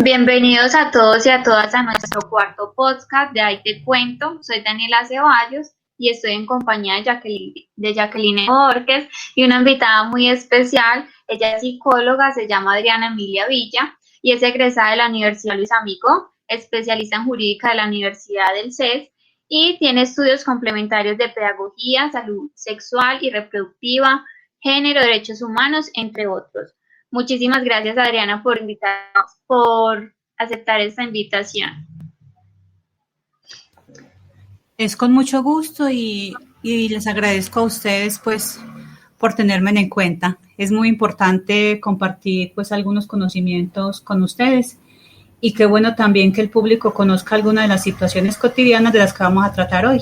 Bienvenidos a todos y a todas a nuestro cuarto podcast de Ahí Te Cuento. Soy Daniela Ceballos y estoy en compañía de Jacqueline Borges y una invitada muy especial. Ella es psicóloga, se llama Adriana Emilia Villa y es egresada de la Universidad Luis Amigo, especialista en jurídica de la Universidad del CES y tiene estudios complementarios de pedagogía, salud sexual y reproductiva, género, derechos humanos, entre otros. Muchísimas gracias, Adriana, por aceptar esta invitación. Es con mucho gusto y les agradezco a ustedes pues por tenerme en cuenta. Es muy importante compartir pues algunos conocimientos con ustedes y qué bueno también que el público conozca algunas de las situaciones cotidianas de las que vamos a tratar hoy.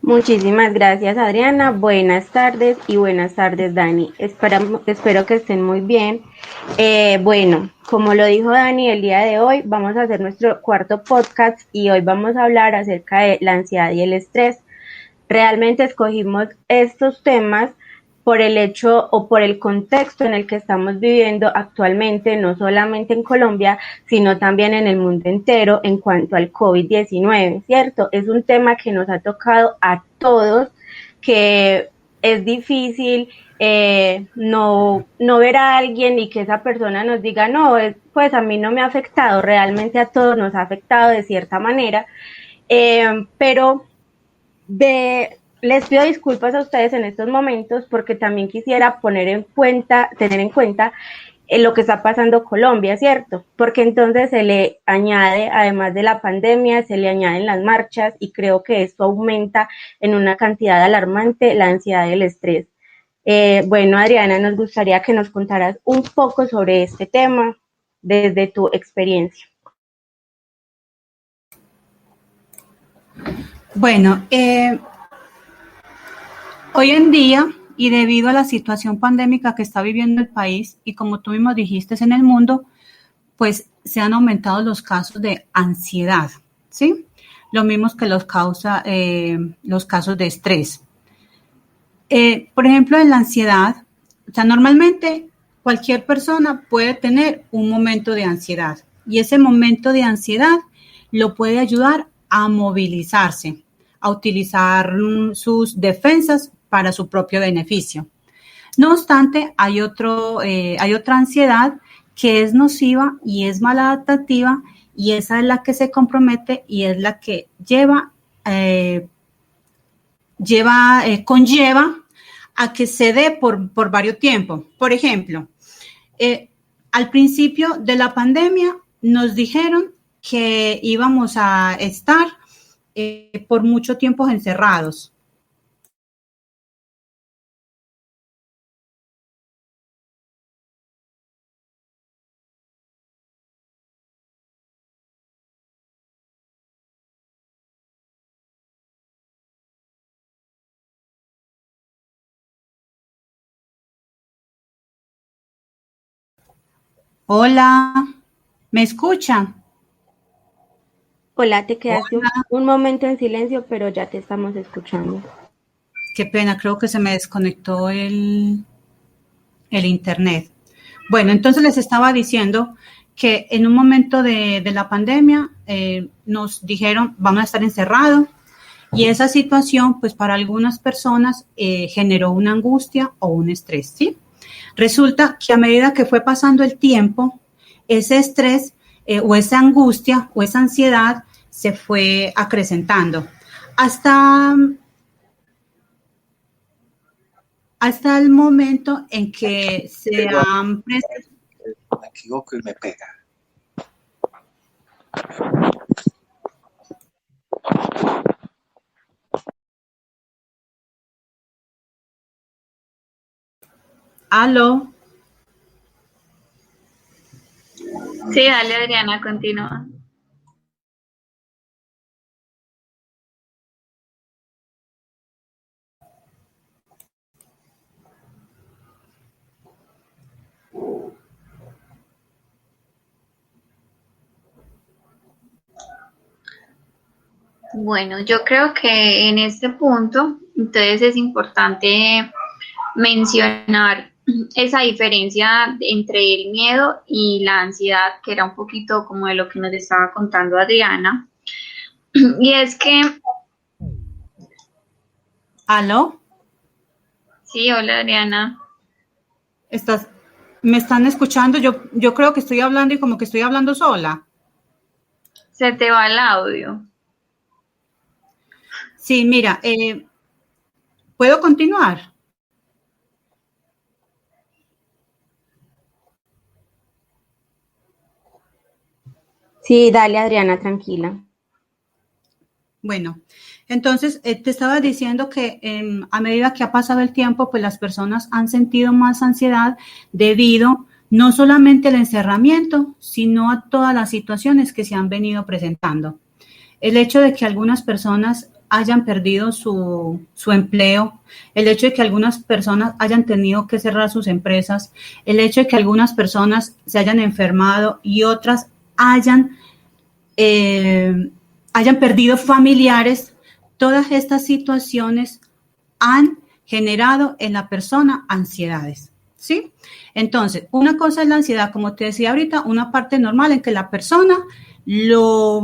Muchísimas gracias, Adriana. Buenas tardes y buenas tardes, Dani. Espero que estén muy bien. Bueno, como lo dijo Dani, el día de hoy vamos a hacer nuestro cuarto podcast y hoy vamos a hablar acerca de la ansiedad y el estrés. Realmente escogimos estos temas por el hecho o por el contexto en el que estamos viviendo actualmente, no solamente en Colombia, sino también en el mundo entero en cuanto al COVID-19, ¿cierto? Es un tema que nos ha tocado a todos, que es difícil no ver a alguien y que esa persona nos diga, no, pues a mí no me ha afectado, realmente a todos nos ha afectado de cierta manera, pero les pido disculpas a ustedes en estos momentos porque también quisiera tener en cuenta lo que está pasando Colombia, ¿cierto? Porque entonces se le añade, además de la pandemia, se le añaden las marchas y creo que esto aumenta en una cantidad alarmante la ansiedad y el estrés. Bueno, Adriana, nos gustaría que nos contaras un poco sobre este tema desde tu experiencia. Bueno, hoy en día y debido a la situación pandémica que está viviendo el país y como tú mismo dijiste en el mundo, pues se han aumentado los casos de ansiedad, ¿sí? Lo mismo que los casos de estrés. Por ejemplo, en la ansiedad, o sea, normalmente cualquier persona puede tener un momento de ansiedad y ese momento de ansiedad lo puede ayudar a movilizarse, a utilizar sus defensas para su propio beneficio. No obstante, hay otra ansiedad que es nociva y es maladaptativa y esa es la que se compromete y es la que conlleva a que se dé por varios tiempos. Por ejemplo, al principio de la pandemia nos dijeron que íbamos a estar por mucho tiempo encerrados. Hola, ¿me escuchan? Hola, te quedaste un momento en silencio, pero ya te estamos escuchando. Qué pena, creo que se me desconectó el internet. Bueno, entonces les estaba diciendo que en un momento de la pandemia nos dijeron vamos a estar encerrados y esa situación pues para algunas personas generó una angustia o un estrés, ¿sí? Resulta que a medida que fue pasando el tiempo, ese estrés o esa angustia o esa ansiedad se fue acrecentando hasta el momento en que se han presentado. Me equivoco y me pega. ¿Aló? Sí, dale, Adriana, continúa. Bueno, yo creo que en este punto, entonces es importante mencionar esa diferencia entre el miedo y la ansiedad, que era un poquito como de lo que nos estaba contando Adriana. Y es que... ¿Aló? Sí, hola Adriana. ¿Me están escuchando? Yo creo que estoy hablando y como que estoy hablando sola. Se te va el audio. Sí, mira, ¿puedo continuar? Sí, dale, Adriana, tranquila. Bueno, entonces te estaba diciendo que a medida que ha pasado el tiempo, pues las personas han sentido más ansiedad debido no solamente al encerramiento, sino a todas las situaciones que se han venido presentando. El hecho de que algunas personas hayan perdido su empleo, el hecho de que algunas personas hayan tenido que cerrar sus empresas, el hecho de que algunas personas se hayan enfermado y otras hayan perdido familiares, todas estas situaciones han generado en la persona ansiedades, ¿sí? Entonces, una cosa es la ansiedad, como te decía ahorita, una parte normal en que la persona lo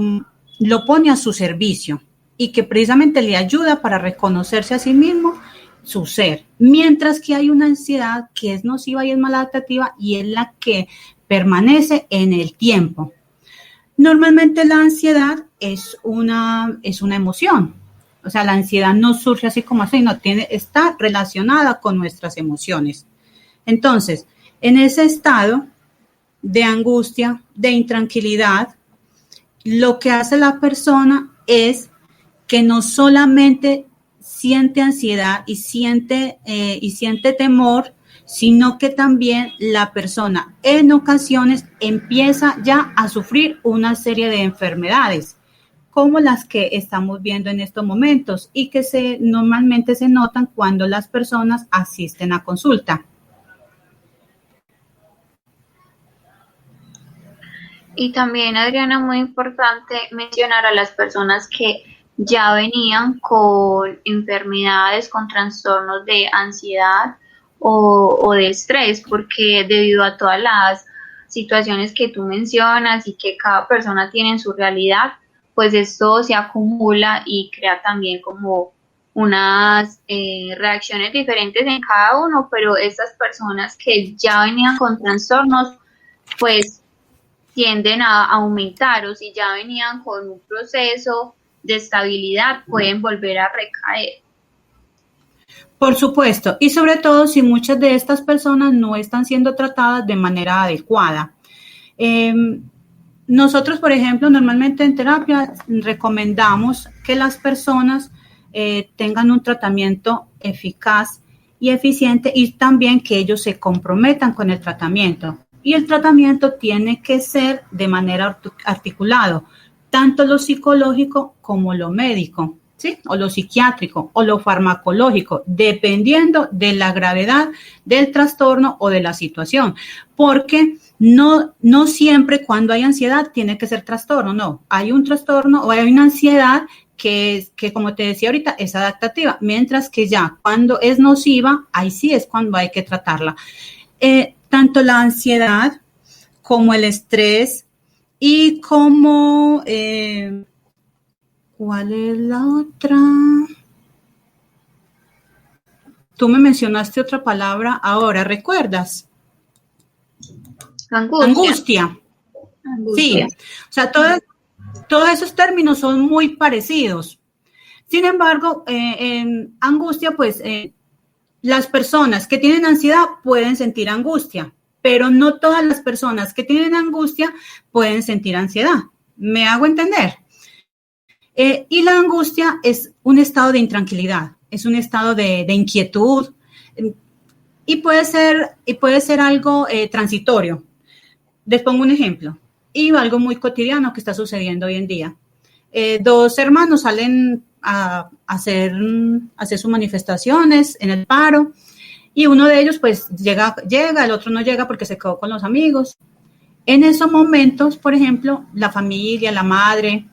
pone a su servicio y que precisamente le ayuda para reconocerse a sí mismo, su ser, mientras que hay una ansiedad que es nociva y es maladaptativa y es la que permanece en el tiempo. Normalmente la ansiedad es una emoción. O sea, la ansiedad no surge así como así, está relacionada con nuestras emociones. Entonces, en ese estado de angustia, de intranquilidad, lo que hace la persona es que no solamente siente ansiedad y siente temor, sino que también la persona en ocasiones empieza ya a sufrir una serie de enfermedades, como las que estamos viendo en estos momentos y que normalmente se notan cuando las personas asisten a consulta. Y también, Adriana, muy importante mencionar a las personas que ya venían con enfermedades, con trastornos de ansiedad o de estrés, porque debido a todas las situaciones que tú mencionas y que cada persona tiene en su realidad, pues esto se acumula y crea también como unas reacciones diferentes en cada uno, pero estas personas que ya venían con trastornos, pues tienden a aumentar, o si ya venían con un proceso de estabilidad, pueden volver a recaer. Por supuesto, y sobre todo si muchas de estas personas no están siendo tratadas de manera adecuada. Nosotros, por ejemplo, normalmente en terapia recomendamos que las personas tengan un tratamiento eficaz y eficiente y también que ellos se comprometan con el tratamiento. Y el tratamiento tiene que ser de manera articulado, tanto lo psicológico como lo médico, ¿sí? O lo psiquiátrico o lo farmacológico, dependiendo de la gravedad del trastorno o de la situación, porque no siempre cuando hay ansiedad tiene que ser trastorno, no, hay un trastorno o hay una ansiedad que como te decía ahorita es adaptativa, mientras que ya cuando es nociva, ahí sí es cuando hay que tratarla. Tanto la ansiedad como el estrés y como, ¿cuál es la otra? Tú me mencionaste otra palabra ahora, ¿recuerdas? Angustia. Sí, o sea, todos esos términos son muy parecidos. Sin embargo, en angustia, pues, las personas que tienen ansiedad pueden sentir angustia, pero no todas las personas que tienen angustia pueden sentir ansiedad. ¿Me hago entender? Y la angustia es un estado de intranquilidad, es un estado de inquietud y puede ser algo transitorio. Les pongo un ejemplo y algo muy cotidiano que está sucediendo hoy en día. Dos hermanos salen a hacer sus manifestaciones en el paro y uno de ellos pues llega, el otro no llega porque se quedó con los amigos. En esos momentos, por ejemplo, la familia, la madre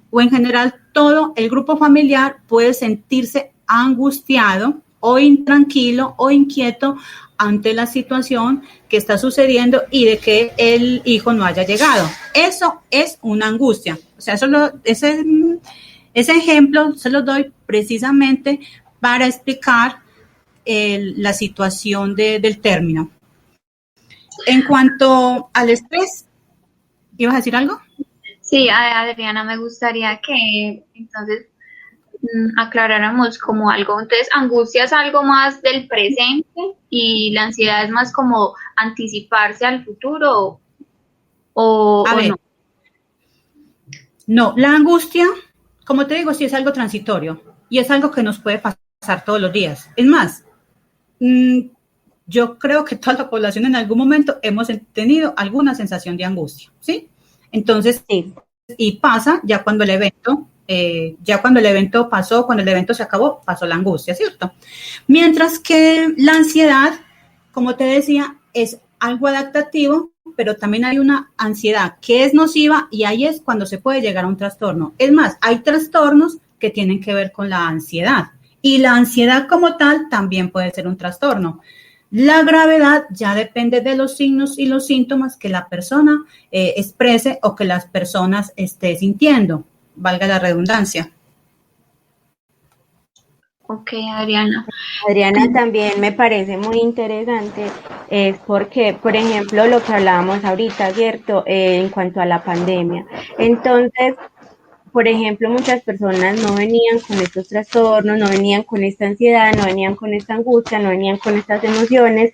o en general todo el grupo familiar puede sentirse angustiado o intranquilo o inquieto ante la situación que está sucediendo y de que el hijo no haya llegado. Eso es una angustia. O sea, ese ejemplo se lo doy precisamente para explicar la situación del término. En cuanto al estrés, ¿ibas a decir algo? Sí, Adriana, me gustaría que entonces aclaráramos como algo. Entonces, angustia es algo más del presente y la ansiedad es más como anticiparse al futuro o no. No, la angustia, como te digo, sí es algo transitorio y es algo que nos puede pasar todos los días. Es más, yo creo que toda la población en algún momento hemos tenido alguna sensación de angustia, ¿sí? Entonces, sí. Y pasa ya cuando el evento pasó, cuando el evento se acabó, pasó la angustia, ¿cierto? Mientras que la ansiedad, como te decía, es algo adaptativo, pero también hay una ansiedad que es nociva y ahí es cuando se puede llegar a un trastorno. Es más, hay trastornos que tienen que ver con la ansiedad y la ansiedad como tal también puede ser un trastorno. La gravedad ya depende de los signos y los síntomas que la persona exprese o que las personas esté sintiendo, valga la redundancia. Ok, Adriana. Adriana, también me parece muy interesante, es porque, por ejemplo, lo que hablábamos ahorita, ¿cierto? En cuanto a la pandemia. Entonces, por ejemplo, muchas personas no venían con estos trastornos, no venían con esta ansiedad, no venían con esta angustia, no venían con estas emociones,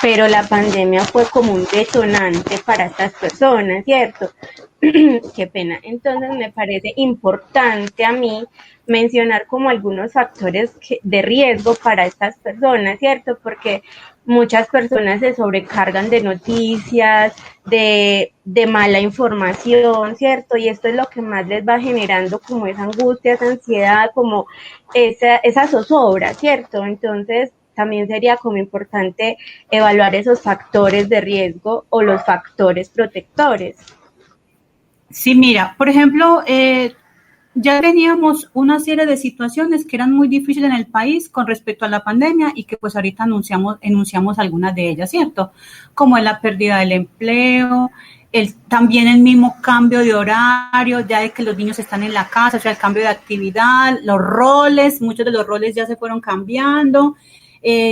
pero la pandemia fue como un detonante para estas personas, ¿cierto? Qué pena. Entonces me parece importante a mí mencionar como algunos factores de riesgo para estas personas, ¿cierto? Porque muchas personas se sobrecargan de noticias, de mala información, ¿cierto? Y esto es lo que más les va generando como esa angustia, esa ansiedad, como esa zozobra, ¿cierto? Entonces, también sería como importante evaluar esos factores de riesgo o los factores protectores. Sí, mira, por ejemplo, ya teníamos una serie de situaciones que eran muy difíciles en el país con respecto a la pandemia y que pues ahorita enunciamos algunas de ellas, ¿cierto? Como es la pérdida del empleo, también el mismo cambio de horario, ya de que los niños están en la casa, o sea, el cambio de actividad, los roles, muchos de los roles ya se fueron cambiando,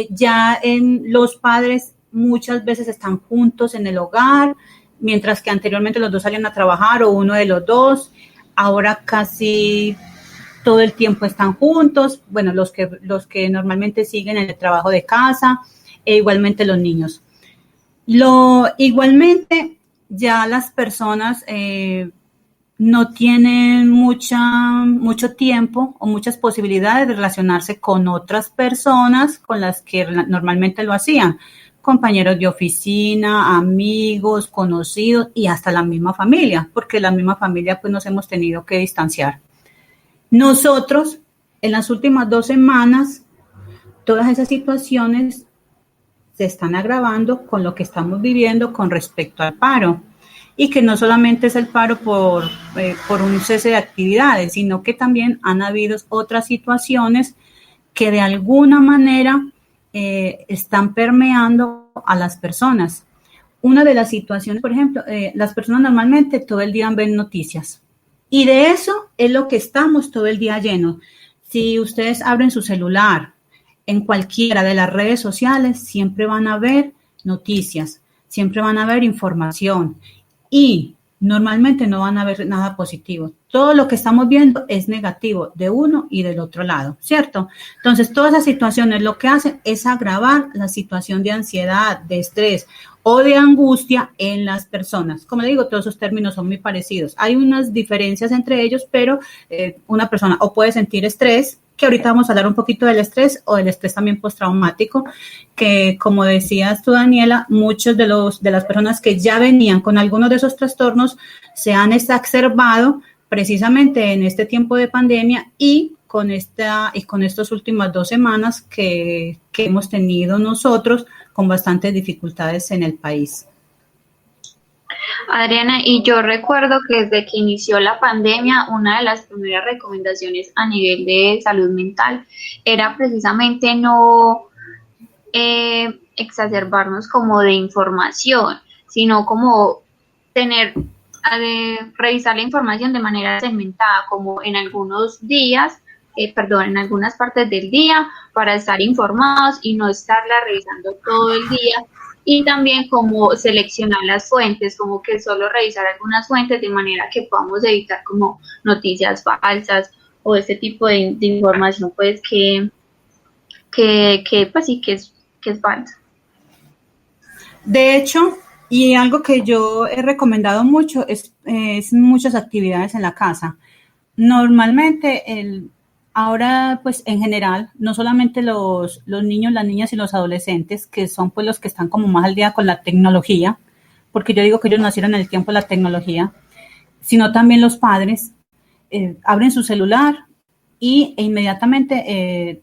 ya los padres muchas veces están juntos en el hogar, mientras que anteriormente los dos salían a trabajar o uno de los dos. Ahora casi todo el tiempo están juntos, bueno, los que normalmente siguen el trabajo de casa, e igualmente los niños. Igualmente, ya las personas no tienen mucho tiempo o muchas posibilidades de relacionarse con otras personas con las que normalmente lo hacían. Compañeros de oficina, amigos, conocidos y hasta la misma familia, porque la misma familia pues nos hemos tenido que distanciar. Nosotros, en las últimas 2 semanas, todas esas situaciones se están agravando con lo que estamos viviendo con respecto al paro. Y que no solamente es el paro por un cese de actividades, sino que también han habido otras situaciones que de alguna manera están permeando a las personas. Una de las situaciones, por ejemplo, las personas normalmente todo el día ven noticias y de eso es lo que estamos todo el día llenos. Si ustedes abren su celular en cualquiera de las redes sociales, siempre van a ver noticias, siempre van a ver información y normalmente no van a ver nada positivo. Todo lo que estamos viendo es negativo de uno y del otro lado, ¿cierto? Entonces, todas esas situaciones lo que hacen es agravar la situación de ansiedad, de estrés o de angustia en las personas. Como le digo, todos esos términos son muy parecidos. Hay unas diferencias entre ellos, pero una persona o puede sentir estrés, que ahorita vamos a hablar un poquito del estrés o del estrés también postraumático, que como decías tú, Daniela, muchos de las personas que ya venían con algunos de esos trastornos se han exacerbado precisamente en este tiempo de pandemia y con estas últimas 2 semanas que hemos tenido nosotros con bastantes dificultades en el país. Adriana, y yo recuerdo que desde que inició la pandemia, una de las primeras recomendaciones a nivel de salud mental era precisamente no exacerbarnos como de información, sino como tener, revisar la información de manera segmentada, como en algunos días, en algunas partes del día para estar informados y no estarla revisando todo el día. Y también como seleccionar las fuentes, como que solo revisar algunas fuentes de manera que podamos evitar como noticias falsas o este tipo de información pues que pues sí que es falsa. De hecho, y algo que yo he recomendado mucho es muchas actividades en la casa. Normalmente, ahora pues en general, no solamente los niños, las niñas y los adolescentes, que son pues los que están como más al día con la tecnología, porque yo digo que ellos nacieron en el tiempo de la tecnología, sino también los padres abren su celular e inmediatamente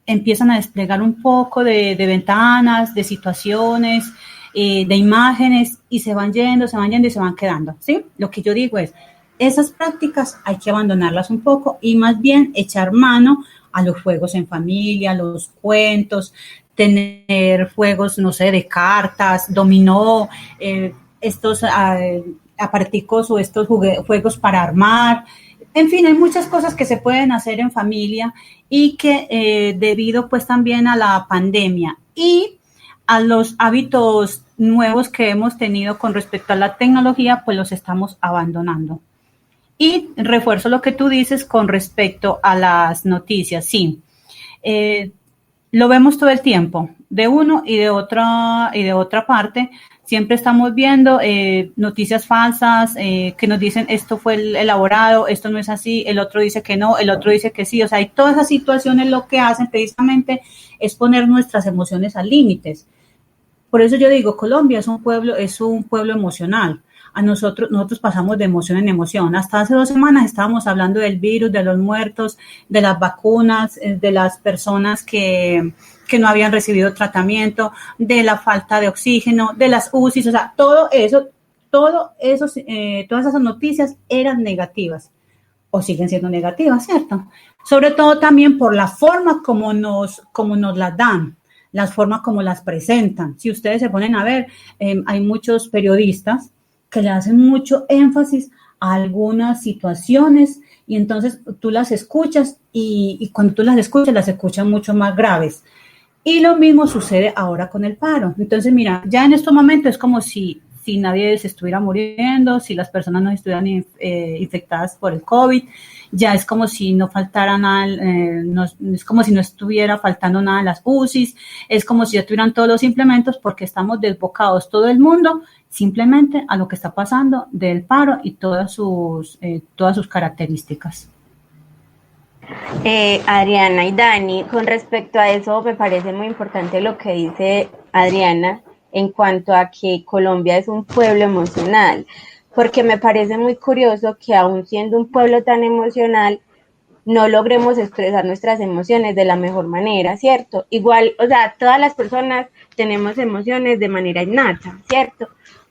empiezan a desplegar un poco de ventanas, de situaciones, de imágenes, y se van yendo y se van quedando, ¿sí? Lo que yo digo es, esas prácticas hay que abandonarlas un poco y más bien echar mano a los juegos en familia, los cuentos, tener juegos, no sé, de cartas, dominó, estos aparticos o estos juegos para armar. En fin, hay muchas cosas que se pueden hacer en familia y que debido pues también a la pandemia y a los hábitos nuevos que hemos tenido con respecto a la tecnología, pues los estamos abandonando. Y refuerzo lo que tú dices con respecto a las noticias, sí. Lo vemos todo el tiempo, de uno y de otra parte. Siempre estamos viendo noticias falsas que nos dicen esto fue elaborado, esto no es así, el otro dice que no, el otro dice que sí. O sea, y todas esas situaciones lo que hacen precisamente es poner nuestras emociones a límites. Por eso yo digo, Colombia es un pueblo emocional. Nosotros pasamos de emoción en emoción. Hasta hace 2 semanas estábamos hablando del virus, de los muertos, de las vacunas, de las personas que no habían recibido tratamiento, de la falta de oxígeno, de las UCIs, o sea, todas esas noticias eran negativas o siguen siendo negativas, ¿cierto? Sobre todo también por la forma como nos las dan, las formas como las presentan. Si ustedes se ponen a ver, hay muchos periodistas que le hacen mucho énfasis a algunas situaciones y entonces tú las escuchas y cuando tú las escuchas mucho más graves. Y lo mismo sucede ahora con el paro. Entonces, mira, ya en estos momentos es como si nadie se estuviera muriendo, si las personas no estuvieran infectadas por el COVID, ya es como si no faltara nada, es como si no estuviera faltando nada en las UCIs, es como si ya tuvieran todos los implementos porque estamos desbocados todo el mundo simplemente a lo que está pasando del paro y todas sus características. Adriana y Dani, con respecto a eso, me parece muy importante lo que dice Adriana en cuanto a que Colombia es un pueblo emocional, porque me parece muy curioso que aún siendo un pueblo tan emocional, no logremos expresar nuestras emociones de la mejor manera, ¿cierto? Igual, o sea, todas las personas tenemos emociones de manera innata, ¿cierto?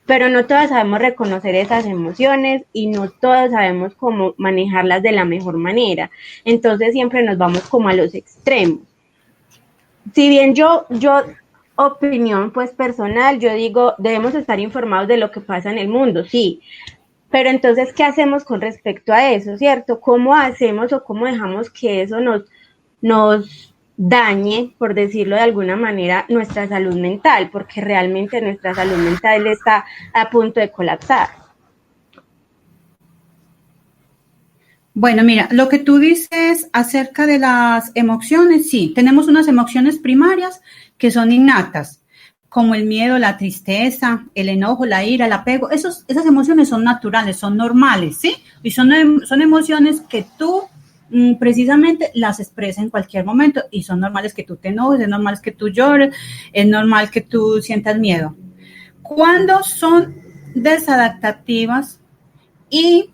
Pero no todas sabemos reconocer esas emociones y no todos sabemos cómo manejarlas de la mejor manera. Entonces siempre nos vamos como a los extremos. Si bien yo opinión pues personal, yo digo, debemos estar informados de lo que pasa en el mundo, sí. Pero entonces, ¿qué hacemos con respecto a eso, cierto? ¿Cómo hacemos o cómo dejamos que eso nos dañe, por decirlo de alguna manera, nuestra salud mental? Porque realmente nuestra salud mental está a punto de colapsar. Bueno, mira, lo que tú dices acerca de las emociones, sí, tenemos unas emociones primarias que son innatas, como el miedo, la tristeza, el enojo, la ira, el apego. Esas emociones son naturales, son normales, ¿sí? Y son emociones que tú precisamente las expresas en cualquier momento y son normales que tú te enojes, es normal que tú llores, es normal que tú sientas miedo. Cuando son desadaptativas y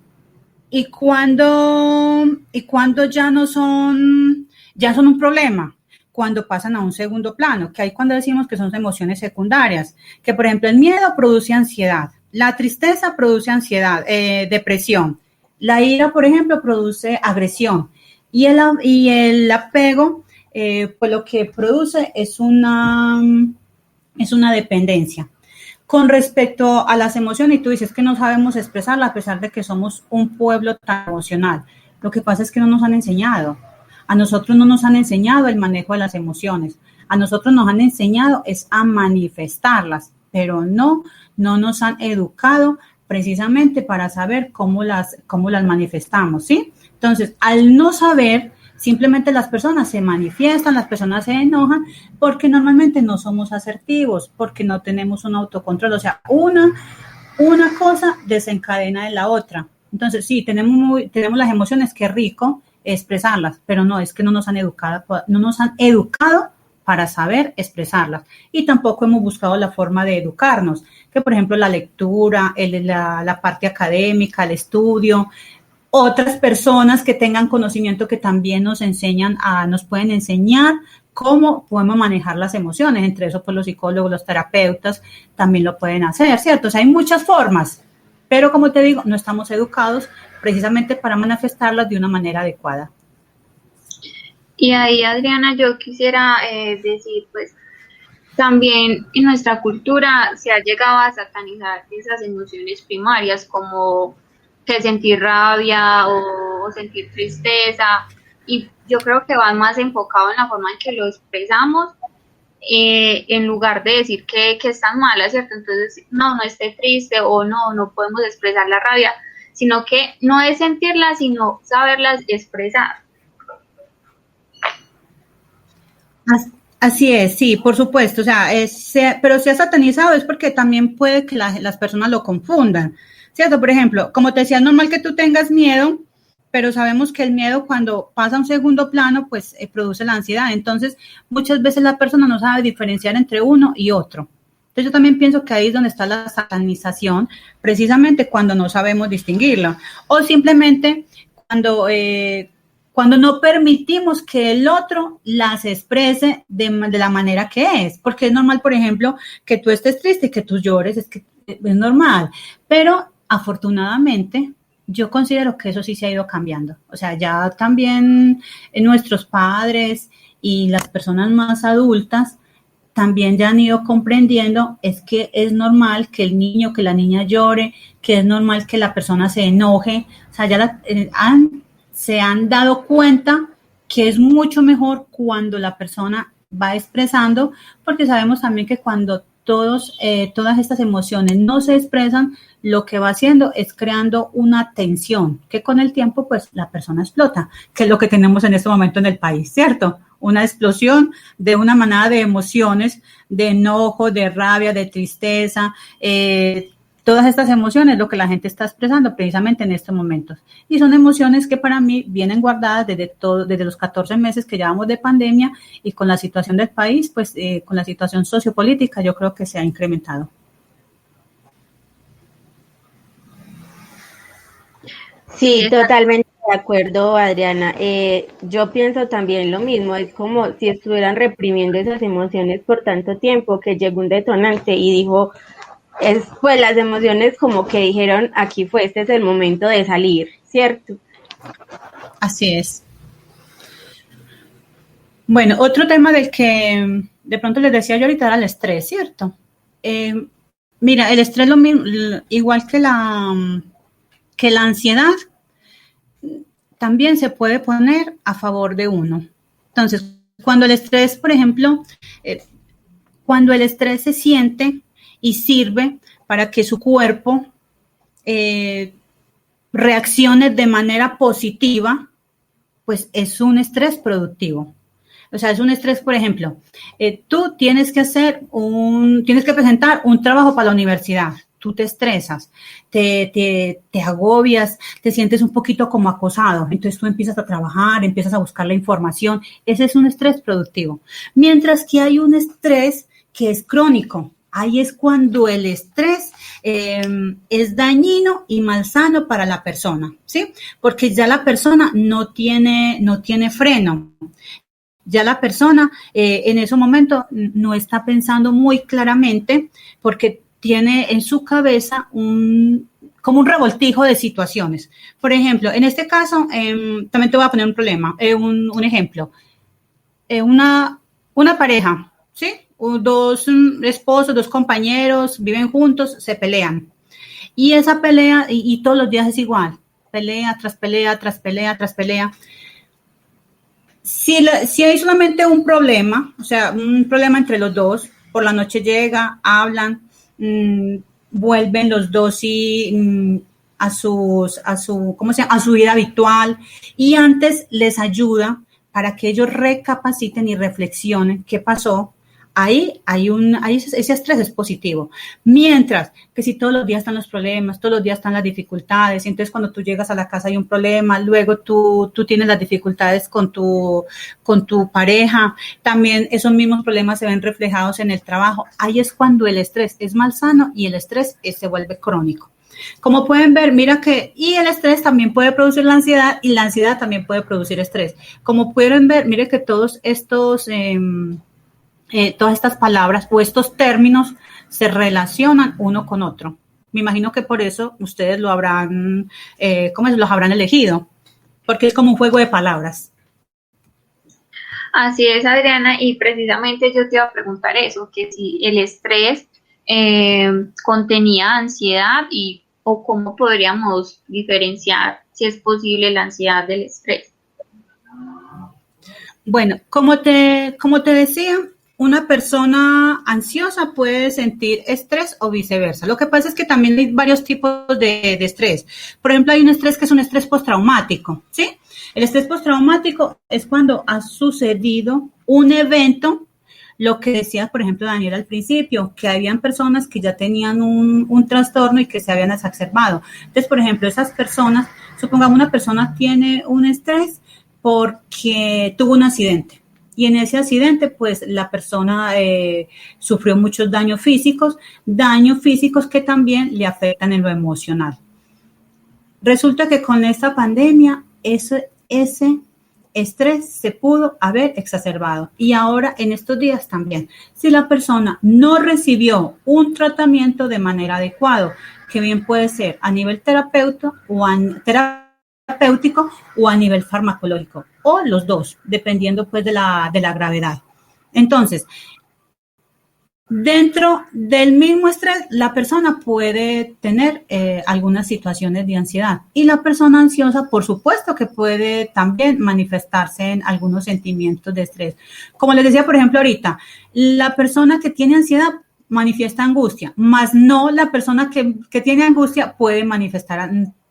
cuando ya no son, ya son un problema, cuando pasan a un segundo plano, que hay cuando decimos que son emociones secundarias, que por ejemplo el miedo produce ansiedad, la tristeza produce ansiedad, depresión. La ira, por ejemplo, produce agresión. Y el apego, pues lo que produce es una dependencia. Con respecto a las emociones, y tú dices que no sabemos expresarlas a pesar de que somos un pueblo tan emocional. Lo que pasa es que no nos han enseñado. A nosotros no nos han enseñado el manejo de las emociones. A nosotros nos han enseñado es a manifestarlas, pero no nos han educado precisamente para saber cómo las manifestamos, ¿sí? Entonces, al no saber, simplemente las personas se manifiestan, las personas se enojan porque normalmente no somos asertivos, porque no tenemos un autocontrol. O sea, una cosa desencadena de la otra. Entonces, sí, tenemos las emociones, qué rico expresarlas, pero no, es que no nos han educado para saber expresarlas. Y tampoco hemos buscado la forma de educarnos, que por ejemplo la lectura, la parte académica, el estudio, otras personas que tengan conocimiento que también nos pueden enseñar cómo podemos manejar las emociones. Entre eso, pues los psicólogos, los terapeutas también lo pueden hacer, ¿cierto? O sea, hay muchas formas, pero como te digo, no estamos educados precisamente para manifestarlas de una manera adecuada. Y ahí, Adriana, yo quisiera decir, pues, también en nuestra cultura se ha llegado a satanizar esas emociones primarias como que sentir rabia o sentir tristeza, y yo creo que va más enfocado en la forma en que lo expresamos, en lugar de decir que están malas, ¿cierto? Entonces, no esté triste o no podemos expresar la rabia, sino que no es sentirla, sino saberlas expresar. Así es, sí, por supuesto, o sea, pero si ha satanizado es porque también puede que las personas lo confundan, ¿cierto? Por ejemplo, como te decía, es normal que tú tengas miedo, pero sabemos que el miedo cuando pasa a un segundo plano, pues produce la ansiedad. Entonces, muchas veces la persona no sabe diferenciar entre uno y otro. Entonces, yo también pienso que ahí es donde está la satanización, precisamente cuando no sabemos distinguirlo, o simplemente cuando no permitimos que el otro las exprese de la manera que es, porque es normal, por ejemplo, que tú estés triste y que tú llores, es normal, pero afortunadamente yo considero que eso sí se ha ido cambiando. O sea, ya también nuestros padres y las personas más adultas también ya han ido comprendiendo es que es normal que el niño, que la niña llore, que es normal que la persona se enoje. O sea, ya se han dado cuenta que es mucho mejor cuando la persona va expresando, porque sabemos también que cuando todas estas emociones no se expresan, lo que va haciendo es creando una tensión, que con el tiempo, pues, la persona explota, que es lo que tenemos en este momento en el país, ¿cierto? Una explosión de una manada de emociones, de enojo, de rabia, de tristeza, todas estas emociones, lo que la gente está expresando precisamente en estos momentos. Y son emociones que para mí vienen guardadas desde los 14 meses que llevamos de pandemia, y con la situación del país, pues con la situación sociopolítica, yo creo que se ha incrementado. Sí, totalmente de acuerdo, Adriana. Yo pienso también lo mismo, es como si estuvieran reprimiendo esas emociones por tanto tiempo, que llegó un detonante y dijo, pues las emociones como que dijeron, este es el momento de salir, ¿cierto? Así es. Bueno, otro tema del que de pronto les decía yo ahorita era el estrés, ¿cierto? Mira, el estrés lo mismo, igual que la ansiedad, también se puede poner a favor de uno. Entonces, cuando el estrés, por ejemplo, cuando el estrés se siente y sirve para que su cuerpo reaccione de manera positiva, pues es un estrés productivo. O sea, es un estrés, por ejemplo, tú tienes que presentar un trabajo para la universidad. Tú te estresas, te agobias, te sientes un poquito como acosado. Entonces tú empiezas a trabajar, empiezas a buscar la información. Ese es un estrés productivo. Mientras que hay un estrés que es crónico. Ahí es cuando el estrés es dañino y malsano para la persona, ¿sí? Porque ya la persona no tiene freno. Ya la persona en ese momento no está pensando muy claramente, porque tiene en su cabeza como un revoltijo de situaciones. Por ejemplo, en este caso, también te voy a poner un problema, un ejemplo. Una pareja, ¿sí? Dos esposos, dos compañeros, viven juntos, se pelean. Y esa pelea, y todos los días es igual, pelea tras pelea, tras pelea, tras pelea. Si hay solamente un problema, o sea, un problema entre los dos, por la noche llega, hablan, vuelven los dos a su vida habitual, y antes les ayuda para que ellos recapaciten y reflexionen qué pasó. Ahí ese estrés es positivo. Mientras que si todos los días están los problemas, todos los días están las dificultades, entonces cuando tú llegas a la casa hay un problema, luego tú tienes las dificultades con tu pareja, también esos mismos problemas se ven reflejados en el trabajo. Ahí es cuando el estrés es malsano y el estrés se vuelve crónico. Como pueden ver, y el estrés también puede producir la ansiedad, y la ansiedad también puede producir estrés. Como pueden ver, mire que todos estos todas estas palabras o estos términos se relacionan uno con otro. Me imagino que por eso ustedes los habrán elegido, porque es como un juego de palabras. Así es, Adriana, y precisamente yo te iba a preguntar eso, que si el estrés contenía ansiedad o cómo podríamos diferenciar si es posible la ansiedad del estrés. Bueno, como te decía, una persona ansiosa puede sentir estrés o viceversa. Lo que pasa es que también hay varios tipos de estrés. Por ejemplo, hay un estrés que es un estrés postraumático, ¿sí? El estrés postraumático es cuando ha sucedido un evento, lo que decía, por ejemplo, Daniel al principio, que habían personas que ya tenían un trastorno y que se habían exacerbado. Entonces, por ejemplo, esas personas, supongamos una persona tiene un estrés porque tuvo un accidente. Y en ese accidente, pues, la persona sufrió muchos daños físicos que también le afectan en lo emocional. Resulta que con esta pandemia, ese estrés se pudo haber exacerbado. Y ahora, en estos días también, si la persona no recibió un tratamiento de manera adecuada, que bien puede ser a nivel terapéutico o a nivel farmacológico, o los dos, dependiendo pues de la gravedad. Entonces, dentro del mismo estrés, la persona puede tener algunas situaciones de ansiedad, y la persona ansiosa, por supuesto que puede también manifestarse en algunos sentimientos de estrés. Como les decía, por ejemplo, ahorita, la persona que tiene ansiedad manifiesta angustia, más no la persona que tiene angustia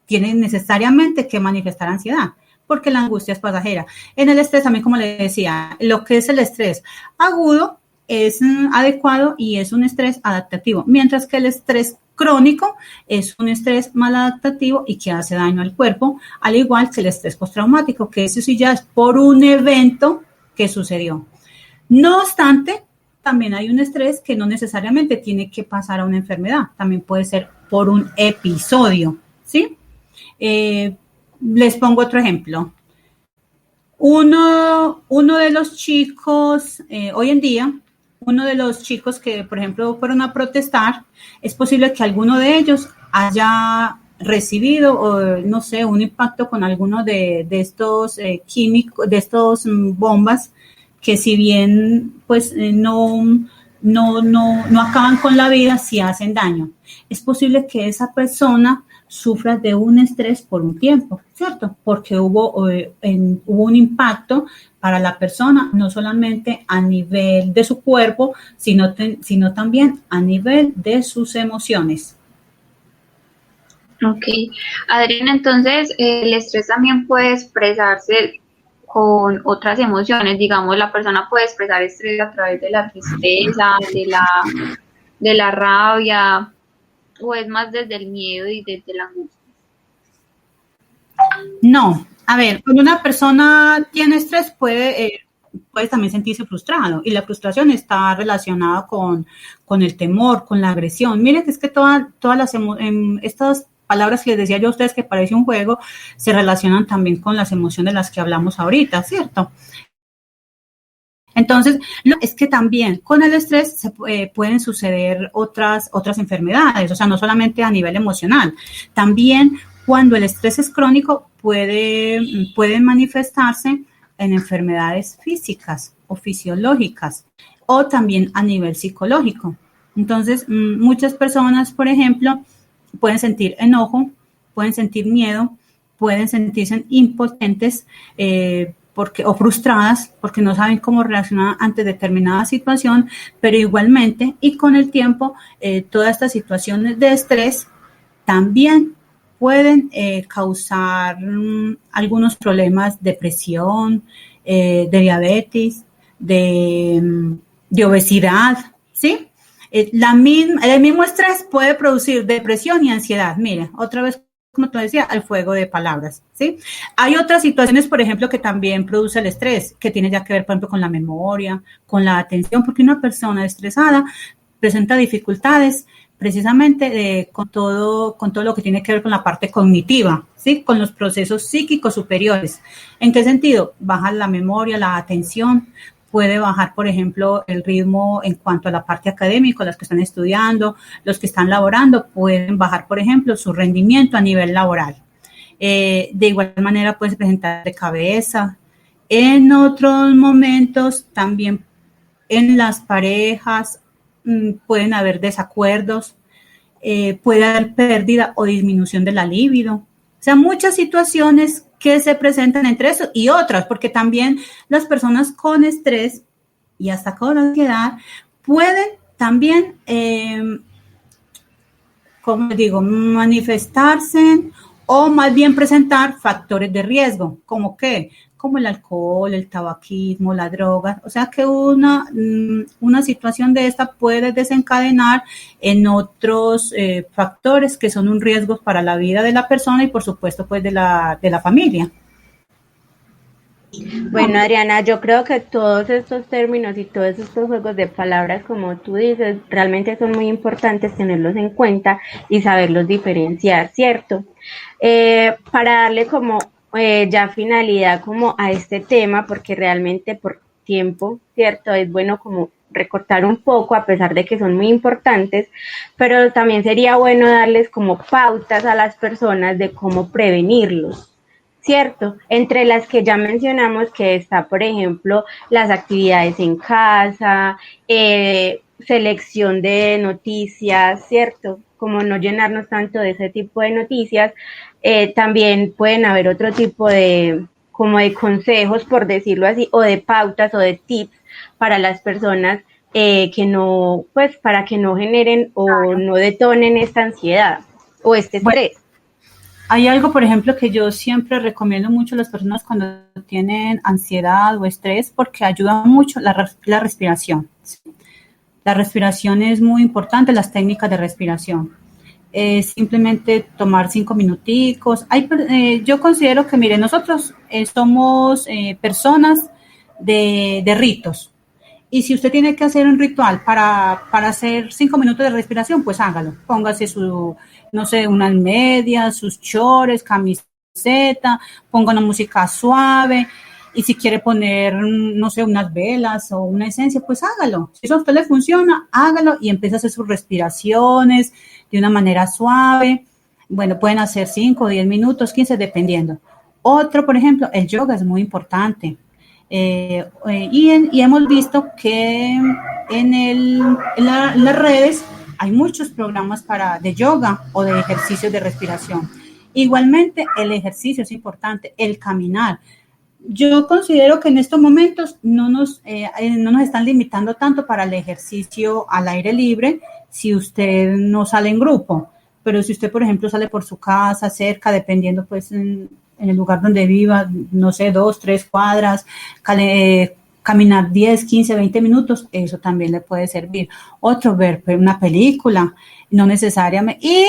tiene necesariamente que manifestar ansiedad, porque la angustia es pasajera. En el estrés, también como le decía, lo que es el estrés agudo es adecuado y es un estrés adaptativo, mientras que el estrés crónico es un estrés mal adaptativo y que hace daño al cuerpo, al igual que el estrés postraumático, que eso sí ya es por un evento que sucedió. No obstante, también hay un estrés que no necesariamente tiene que pasar a una enfermedad, también puede ser por un episodio, ¿sí? Les pongo otro ejemplo. Uno de los chicos, hoy en día, uno de los chicos que, por ejemplo, fueron a protestar, es posible que alguno de ellos haya recibido, no sé, un impacto con alguno de estos químicos, de estos bombas, que si bien pues no acaban con la vida, sí hacen daño. Es posible que esa persona sufra de un estrés por un tiempo, ¿cierto? Porque hubo un impacto para la persona, no solamente a nivel de su cuerpo, sino también a nivel de sus emociones. Ok. Adriana, entonces el estrés también puede expresarse con otras emociones. Digamos, la persona puede expresar estrés a través de la tristeza, de la rabia, o es más desde el miedo y desde la angustia. No, a ver, cuando una persona tiene estrés puede también sentirse frustrado, y la frustración está relacionada con el temor, con la agresión. Miren que es que todas estas palabras que les decía yo a ustedes que parece un juego, se relacionan también con las emociones de las que hablamos ahorita, ¿cierto? Entonces, es que también con el estrés pueden suceder otras enfermedades, o sea, no solamente a nivel emocional, también cuando el estrés es crónico pueden manifestarse en enfermedades físicas o fisiológicas o también a nivel psicológico. Entonces, muchas personas, por ejemplo, pueden sentir enojo, pueden sentir miedo, pueden sentirse impotentes o frustradas porque no saben cómo reaccionar ante determinada situación, pero igualmente y con el tiempo todas estas situaciones de estrés también pueden causar algunos problemas de presión, de diabetes, de obesidad, ¿sí? El mismo estrés puede producir depresión y ansiedad. Mira, otra vez, como te decía, al fuego de palabras, ¿sí? Hay otras situaciones, por ejemplo, que también produce el estrés, que tiene ya que ver, por ejemplo, con la memoria, con la atención, porque una persona estresada presenta dificultades precisamente con todo lo que tiene que ver con la parte cognitiva, ¿sí? Con los procesos psíquicos superiores. ¿En qué sentido? Baja la memoria, la atención, puede bajar, por ejemplo, el ritmo en cuanto a la parte académica, los que están estudiando, los que están laborando, pueden bajar, por ejemplo, su rendimiento a nivel laboral. De igual manera, puede presentar de cabeza. En otros momentos, también en las parejas, pueden haber desacuerdos, puede haber pérdida o disminución de la libido. O sea, muchas situaciones que se presentan entre eso y otras, porque también las personas con estrés y hasta con ansiedad pueden también, como digo, manifestarse o más bien presentar factores de riesgo, como qué, como el alcohol, el tabaquismo, la droga, o sea que una situación de esta puede desencadenar en otros factores que son un riesgo para la vida de la persona y por supuesto pues de la familia. Bueno, Adriana, yo creo que todos estos términos y todos estos juegos de palabras, como tú dices, realmente son muy importantes tenerlos en cuenta y saberlos diferenciar, ¿cierto? Para darle como ya finalidad como a este tema, porque realmente por tiempo, ¿cierto? Es bueno como recortar un poco, a pesar de que son muy importantes, pero también sería bueno darles como pautas a las personas de cómo prevenirlos. Cierto, entre las que ya mencionamos que está, por ejemplo, las actividades en casa, selección de noticias, ¿cierto? Como no llenarnos tanto de ese tipo de noticias, también pueden haber otro tipo de, como de consejos, por decirlo así, o de pautas o de tips para las personas que no, pues para que no generen o no detonen esta ansiedad o este estrés. Bueno, hay algo, por ejemplo, que yo siempre recomiendo mucho a las personas cuando tienen ansiedad o estrés, porque ayuda mucho la respiración. La respiración es muy importante, las técnicas de respiración. Simplemente tomar 5 minuticos. Yo considero que, mire, nosotros somos personas de ritos. Y si usted tiene que hacer un ritual para hacer 5 minutos de respiración, pues hágalo. Póngase unas medias, sus chores, camiseta, ponga una música suave. Y si quiere poner, no sé, unas velas o una esencia, pues hágalo. Si eso a usted le funciona, hágalo y empiece a hacer sus respiraciones de una manera suave. Bueno, pueden hacer 5, 10 minutos, 15, dependiendo. Otro, por ejemplo, el yoga es muy importante. Y hemos visto que en las redes hay muchos programas de yoga o de ejercicios de respiración. Igualmente, el ejercicio es importante, el caminar. Yo considero que en estos momentos no nos están limitando tanto para el ejercicio al aire libre si usted no sale en grupo. Pero si usted, por ejemplo, sale por su casa, cerca, dependiendo pues en el lugar donde viva, no sé, 2, 3 cuadras, caminar 10, 15, 20 minutos, eso también le puede servir. Otro, ver una película, no necesariamente. Y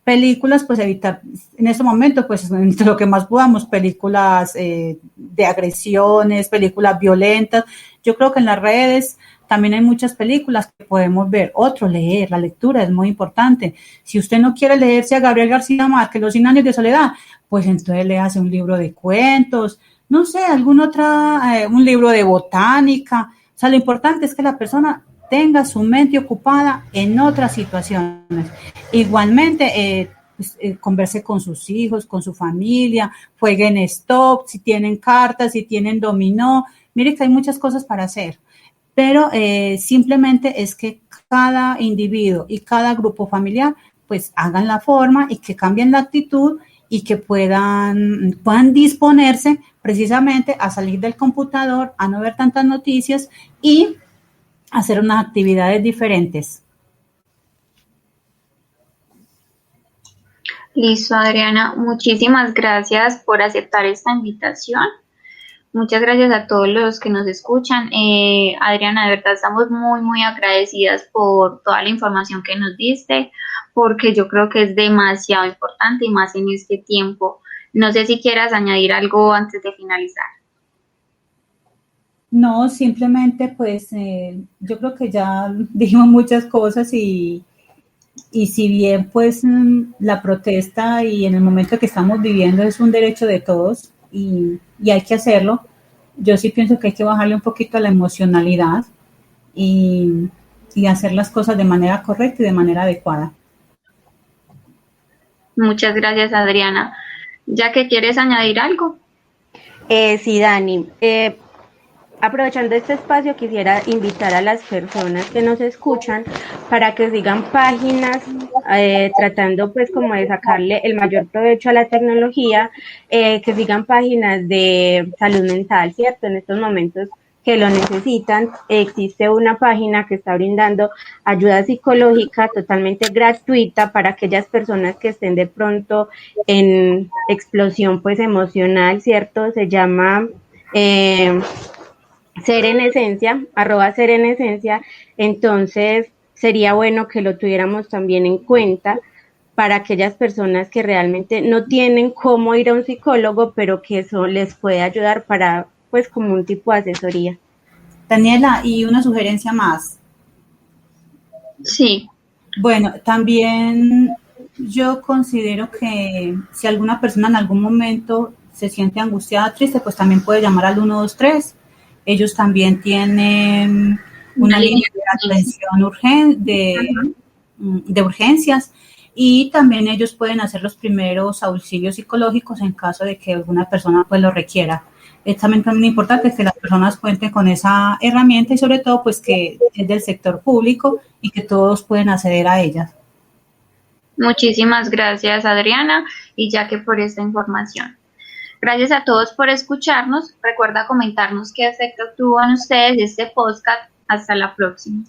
películas, pues evitar en este momento, pues lo que más podamos, películas de agresiones, películas violentas. Yo creo que en las redes también hay muchas películas que podemos ver. Otro, leer, la lectura es muy importante. Si usted no quiere leerse a Gabriel García Márquez, Los 100 años de soledad, pues entonces léase un libro de cuentos, no sé, un libro de botánica. O sea, lo importante es que la persona tenga su mente ocupada en otras situaciones. Igualmente, converse con sus hijos, con su familia, jueguen stop, si tienen cartas, si tienen dominó. Mire que hay muchas cosas para hacer, pero simplemente es que cada individuo y cada grupo familiar pues hagan la forma y que cambien la actitud y que puedan disponerse precisamente a salir del computador, a no ver tantas noticias y hacer unas actividades diferentes. Listo, Adriana. Muchísimas gracias por aceptar esta invitación. Muchas gracias a todos los que nos escuchan. Adriana, de verdad estamos muy, muy agradecidas por toda la información que nos diste, porque yo creo que es demasiado importante y más en este tiempo. No sé si quieras añadir algo antes de finalizar. No, simplemente pues yo creo que ya dijimos muchas cosas y si bien pues la protesta y en el momento que estamos viviendo es un derecho de todos y hay que hacerlo, yo sí pienso que hay que bajarle un poquito a la emocionalidad y hacer las cosas de manera correcta y de manera adecuada. Muchas gracias, Adriana. ¿Ya que quieres añadir algo? Sí, Dani. Aprovechando este espacio, quisiera invitar a las personas que nos escuchan para que sigan páginas tratando pues como de sacarle el mayor provecho a la tecnología, que sigan páginas de salud mental, ¿cierto? En estos momentos que lo necesitan, existe una página que está brindando ayuda psicológica totalmente gratuita para aquellas personas que estén de pronto en explosión pues emocional, ¿cierto? Se llama Ser en Esencia, @Ser en Esencia. Entonces sería bueno que lo tuviéramos también en cuenta para aquellas personas que realmente no tienen cómo ir a un psicólogo, pero que eso les puede ayudar para, pues, como un tipo de asesoría. Daniela, y una sugerencia más. Sí. Bueno, también yo considero que si alguna persona en algún momento se siente angustiada, triste, pues también puede llamar al 123. Ellos también tienen una línea de atención de urgencias y también ellos pueden hacer los primeros auxilios psicológicos en caso de que alguna persona pues lo requiera. Es también importante que las personas cuenten con esa herramienta y sobre todo pues que es del sector público y que todos pueden acceder a ella. Muchísimas gracias, Adriana, y ya que por esta información. Gracias a todos por escucharnos. Recuerda comentarnos qué efecto tuvo en ustedes este podcast. Hasta la próxima.